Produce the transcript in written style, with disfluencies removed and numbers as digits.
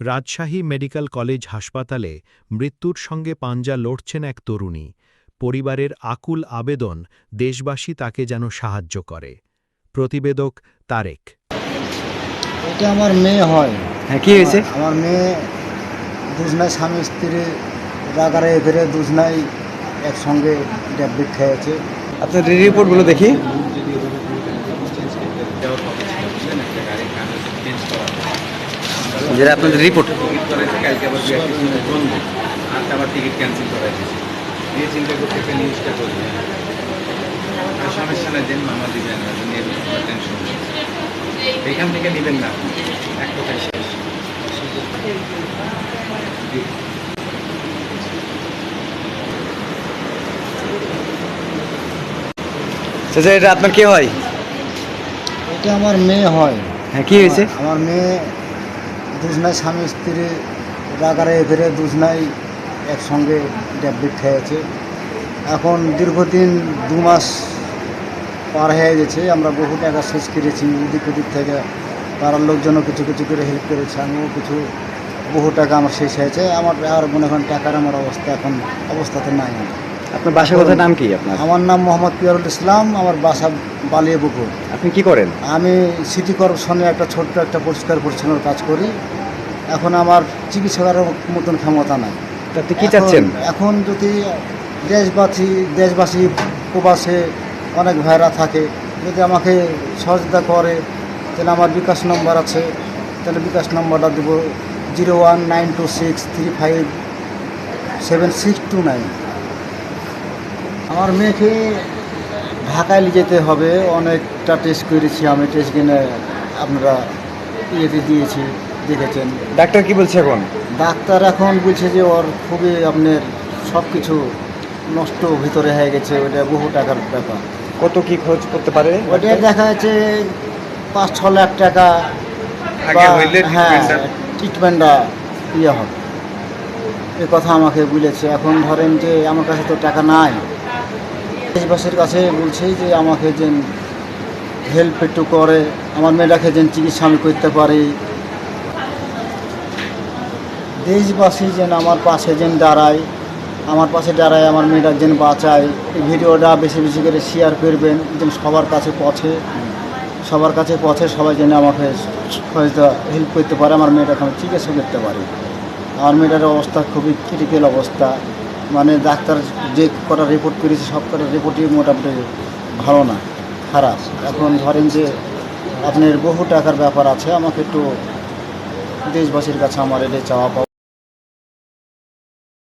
Rajshahi medical college হাসপাতালে মৃত্যুর সঙ্গে পাঞ্জা লড়ছেন এক তরুণী। পরিবারের আকুল আবেদন, দেশবাসী তাকে যেন সাহায্য করে। প্রতিবেদক তারেক। এটা আমার মেয়ে হয়। হ্যাঁ, কি হয়েছে? আমার মেয়ে দুজনাই স্বামী স্ত্রী রাগারে ফেরে দুজনাই একসঙ্গে ট্যাবলেট খেয়েছে। আপনার রিপোর্টগুলো দেখি। যেটা আপনাদের রিপোর্ট, টিকিট ক্যান্সেল করা হয়েছে। দিয়ে চিন্তা করতে একটা নিউজটা করবে সমস্যা না, যে মামা দিবেন টেনশন, এখান থেকে নেবেন না, এক কথায় শেষ। এটা আপনার কে হয়? এটা আমার মেয়ে হয়। হ্যাঁ, কি হয়েছে? আমার মেয়ে দুজনাই স্বামী স্ত্রী রাগারে ফেরে দুজনাই একসঙ্গে ট্যাবলেট খেয়েছে। এখন দীর্ঘদিন 2 মাস পার হয়ে গেছে। আমরা বহু টাকা শেষ করেছি, ওদিক ওদিক থেকে পাড়ার লোকজনও কিছু কিছু করে হেল্প করেছে, আমিও কিছু বহু টাকা আমার শেষ হয়েছে। আমার আর মনে করেন টাকার আমার অবস্থাতে নাই। আপনার বাসা কোথায়, নাম কি আপনার? আমার নাম মোহাম্মদ পিয়ারুল ইসলাম, আমার বাসা বালিয়াপুকুর। আপনি কি করেন? আমি সিটি কর্পোরেশনে ছোট্ট একটা পরিষ্কার পরিচ্ছন্নর কাজ করি। এখন আমার চিকিৎসকের মতন ক্ষমতা নাই। আপনি কি চাচ্ছেন? এখন যদি দেশবাসী প্রবাসে অনেক ভাইরা থাকে, যদি আমাকে সহযোগিতা করে, তাহলে আমার বিকাশ নম্বর আছে, তাহলে বিকাশ নম্বরটা দেবো 01926357 আমার মেয়েকে ঢাকায় নিয়ে যেতে হবে। অনেকটা টেস্ট করেছি আমি, টেস্ট কিনে আপনারা ইয়েতে দিয়েছি, দেখেছেন। ডাক্তার কি বলছে এখন? ডাক্তার এখন বলছে যে ওর খুবই আপনার সব কিছু নষ্ট ভিতরে হয়ে গেছে, ওইটা বহু টাকার ব্যাপার। কত কি খরচ করতে পারে? ওইটা দেখা যাচ্ছে 5-6 লাখ টাকা, হ্যাঁ, ট্রিটমেন্টটা ইয়ে হবে, এ কথা আমাকে বলেছে। এখন ধরেন যে আমার কাছে তো টাকা নাই, দেশবাসীর কাছে বলছে যে আমাকে যেন হেল্প একটু করে, আমার মেয়েটাকে যেন চিকিৎসা আমি করতে পারি। দেশবাসী যেন আমার পাশে যেন দাঁড়ায়, আমার মেয়েটার যেন বাঁচায়। এই ভিডিওটা বেশি বেশি করে শেয়ার করবেন, যেন সবার কাছে পৌঁছে, সবাই যেন আমাকে সহায়তা হেল্প করতে পারে, আমার মেয়েটাকে আমি চিকিৎসা করতে পারি। আমার মেয়েটার অবস্থা খুবই ক্রিটিক্যাল অবস্থা, মানে ডাক্তার যে কটা রিপোর্ট করেছে সব কটা রিপোর্টই মোটামুটি ভালো না, খারাপ। এখন ধরেন যে আপনার বহু টাকার ব্যাপার আছে, আমাকে একটু দেশবাসীর কাছে আমার এটা চাওয়া পাওয়া।